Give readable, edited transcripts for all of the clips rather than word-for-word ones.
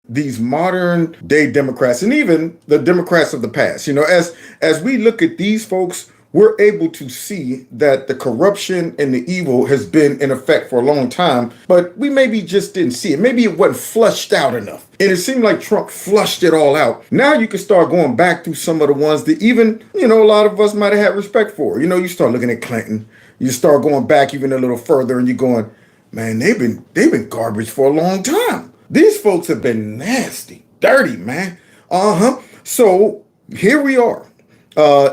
these modern day Democrats and even the Democrats of the past. As we look at these folks, we're able to see that the corruption and the evil has been in effect for a long time, but we maybe just didn't see it. Maybe it wasn't flushed out enough. And it seemed like Trump flushed it all out. Now you can start going back through some of the ones that even, a lot of us might have had respect for. You start looking at Clinton, you start going back even a little further and you're going, man, they've been garbage for a long time. These folks have been nasty, dirty, man. So here we are.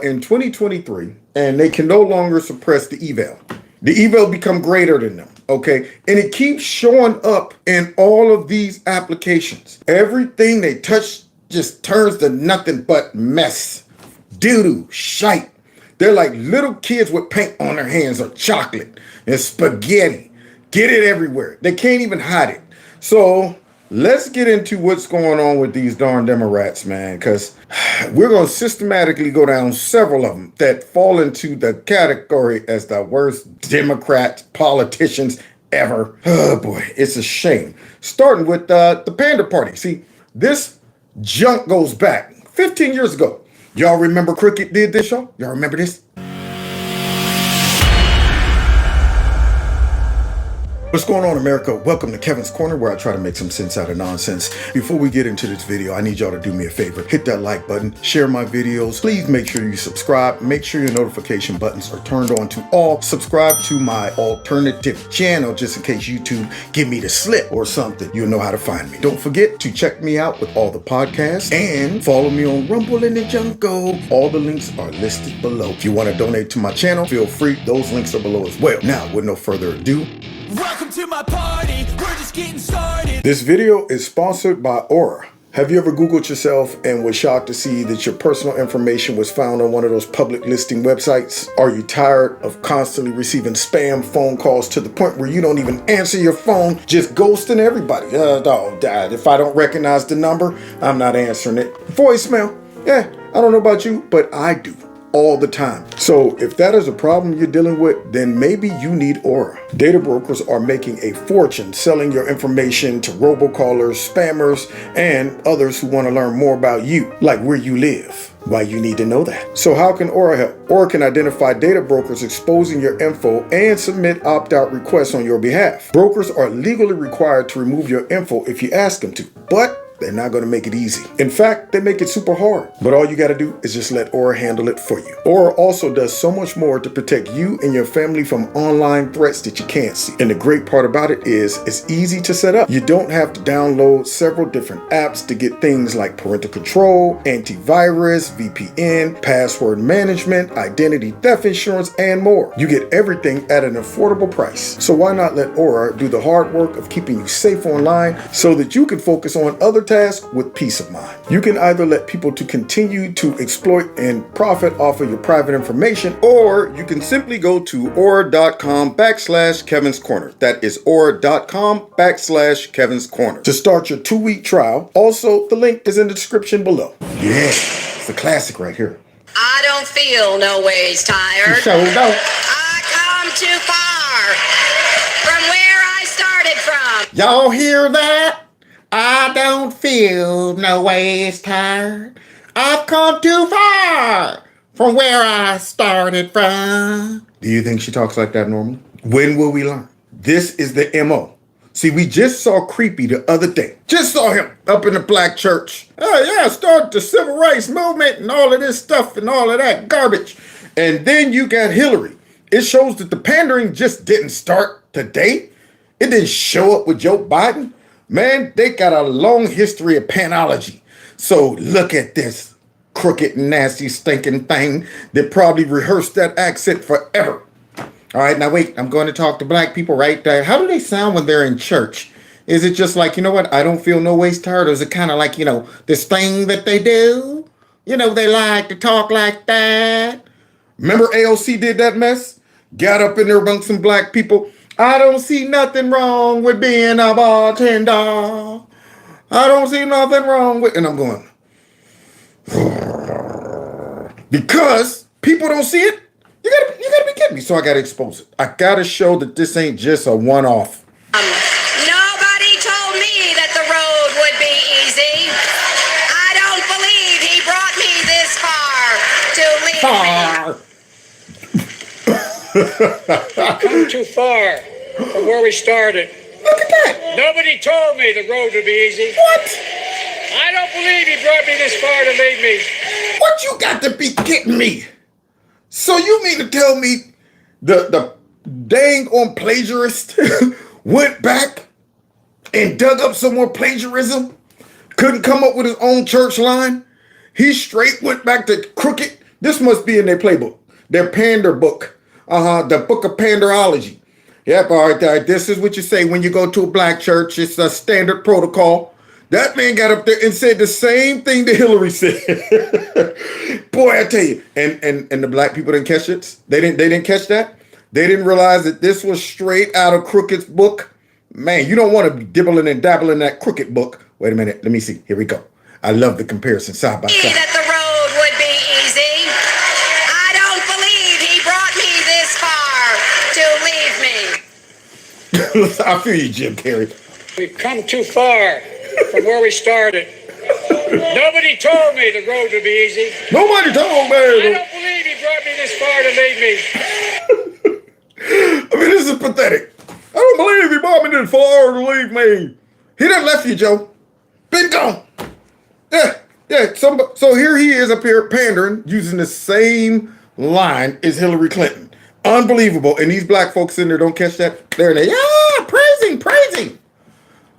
In 2023, and they can no longer suppress the evil. The evil become greater than them, okay? And it keeps showing up in all of these applications. Everything they touch just turns to nothing but mess, doo-doo, shite. They're like little kids with paint on their hands or chocolate and spaghetti. Get it everywhere. They can't even hide it. So let's get into what's going on with these darn Democrats, man, because we're going to systematically go down several of them that fall into the category as the worst Democrat politicians ever. Oh, boy, it's a shame. Starting with the Panda Party. See, this junk goes back 15 years ago. Y'all remember Cricket did this show? Y'all remember this? What's going on, America? Welcome to Kevin's Corner, where I try to make some sense out of nonsense. Before we get into this video, I need y'all to do me a favor. Hit that like button, share my videos. Please make sure you subscribe. Make sure your notification buttons are turned on to all. Subscribe to my alternative channel just in case YouTube give me the slip or something. You'll know how to find me. Don't forget to check me out with all the podcasts and follow me on Rumble and the Jungle. All the links are listed below. If you want to donate to my channel, feel free. Those links are below as well. Now, with no further ado, welcome to my party, we're just getting started. This video is sponsored by Aura. Have you ever Googled yourself and was shocked to see that your personal information was found on one of those public listing websites? Are you tired of constantly receiving spam phone calls to the point where you don't even answer your phone, just ghosting everybody? If I don't recognize the number, I'm not answering it. Voicemail, yeah, I don't know about you, but I do. All the time. So if that is a problem you're dealing with, then maybe you need Aura. Data brokers are making a fortune selling your information to robocallers, spammers, and others who want to learn more about you, like where you live. Why you need to know that. So how can Aura help? Aura can identify data brokers exposing your info and submit opt-out requests on your behalf. Brokers are legally required to remove your info if you ask them to, but they're not going to make it easy. In fact, they make it super hard. But all you got to do is just let Aura handle it for you. Aura also does so much more to protect you and your family from online threats that you can't see. And the great part about it is it's easy to set up. You don't have to download several different apps to get things like parental control, antivirus, VPN, password management, identity theft insurance, and more. You get everything at an affordable price. So why not let Aura do the hard work of keeping you safe online so that you can focus on other tasks with peace of mind. You can either let people to continue to exploit and profit off of your private information, or you can simply go to aura.com/Kevin's Corner. That is aura.com/Kevin's Corner to start your 2-week trial. Also, the link is in the description below. Yeah, it's a classic right here. I don't feel no ways tired. So don't. I come too far from where I started from. Y'all hear that? I don't feel no ways tired. I've come too far from where I started from. Do you think she talks like that normally? When will we learn? This is the MO. See, we just saw Creepy the other day. Just saw him up in the black church. Oh yeah, started the civil rights movement and all of this stuff and all of that garbage. And then you got Hillary. It shows that the pandering just didn't start today. It didn't show up with Joe Biden. Man, they got a long history of panology. So look at this crooked, nasty, stinking thing that probably rehearsed that accent forever. All right, now wait, I'm going to talk to black people, right? How do they sound when they're in church? Is it just like, you know what, I don't feel no ways tired? Or is it kind of like, this thing that they do? They like to talk like that. Remember AOC did that mess? Got up in there amongst some black people. I don't see nothing wrong with being a bartender. I don't see nothing wrong with... And I'm going... Because people don't see it. You gotta be kidding me. So I gotta expose it. I gotta show that this ain't just a one-off. Nobody told me that the road would be easy. We've come too far from where we started. Look at that. Nobody told me the road would be easy. What? I don't believe he brought me this far to leave me. What you got to be kidding me? So you mean to tell me the dang on plagiarist went back and dug up some more plagiarism? Couldn't come up with his own church line? He straight went back to crooked. This must be in their playbook, their pander book. The book of panderology. Yep, all right. This is what you say when you go to a black church. It's a standard protocol. That man got up there and said the same thing that Hillary said. Boy, I tell you. And the black people didn't catch it. They didn't catch that. They didn't realize that this was straight out of Crooked's book. Man, you don't want to be dibbling and dabbling in that Crooked book. Wait a minute. Let me see. Here we go. I love the comparison side by side. That the road would be easy. I don't believe he brought me this far to leave me. I feel you, Jim Carrey. We've come too far from where we started. Nobody told me the road would be easy. Nobody told me. I don't believe he brought me this far to leave me. I mean, this is pathetic. I don't believe he brought me this far to leave me. He done left you, Joe. Been gone. Yeah. So here he is up here pandering, using the same line as Hilary Clinton. Unbelievable. And these black folks in there don't catch that. There they, praising.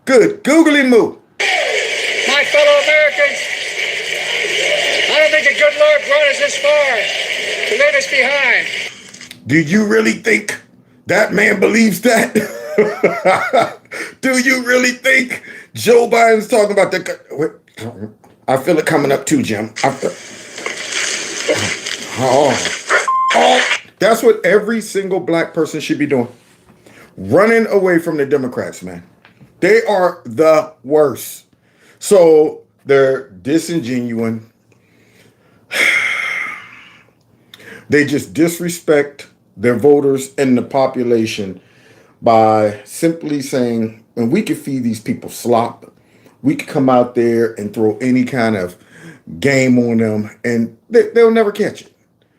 Good. Googly moo. My fellow Americans, I don't think the good Lord brought us this far to leave us behind. Do you really think that man believes that? Do you really think Joe Biden's talking about the... I feel it coming up too, Jim. That's what every single black person should be doing. Running away from the Democrats, man. They are the worst. So they're disingenuous. They just disrespect their voters and the population by simply saying, and we could feed these people slop. We could come out there and throw any kind of game on them and they'll never catch it.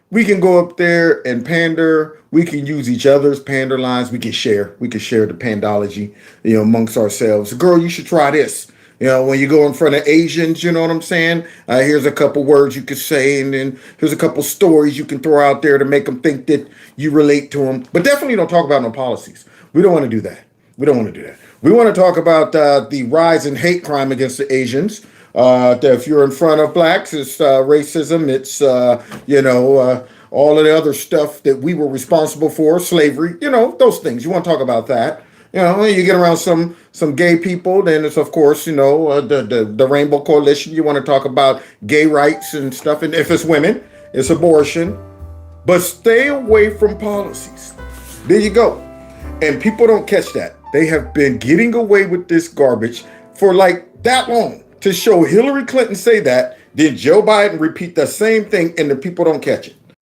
We can go up there and pander. We can use each other's pander lines. We can share the pandology, amongst ourselves. Girl, you should try this. When you go in front of Asians, you know what I'm saying? Here's a couple words you could say, and then here's a couple stories you can throw out there to make them think that you relate to them. But definitely don't talk about no policies. We don't want to do that. We want to talk about the rise in hate crime against the Asians. If you're in front of blacks, it's racism. It's, all of the other stuff that we were responsible for, slavery, those things. You want to talk about that. You get around some gay people, then it's, of course, the Rainbow Coalition. You want to talk about gay rights and stuff. And if it's women, it's abortion. But stay away from policies. There you go. And people don't catch that. They have been getting away with this garbage for like that long. To show Hillary Clinton say that, then Joe Biden repeat the same thing and the people don't catch it.